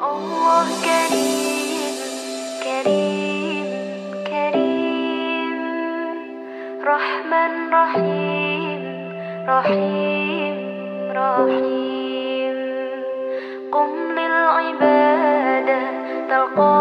Allah Karim, Karim, Karim, Rahman Rahim, Rahim, Rahim. Qum lil ibadah talqa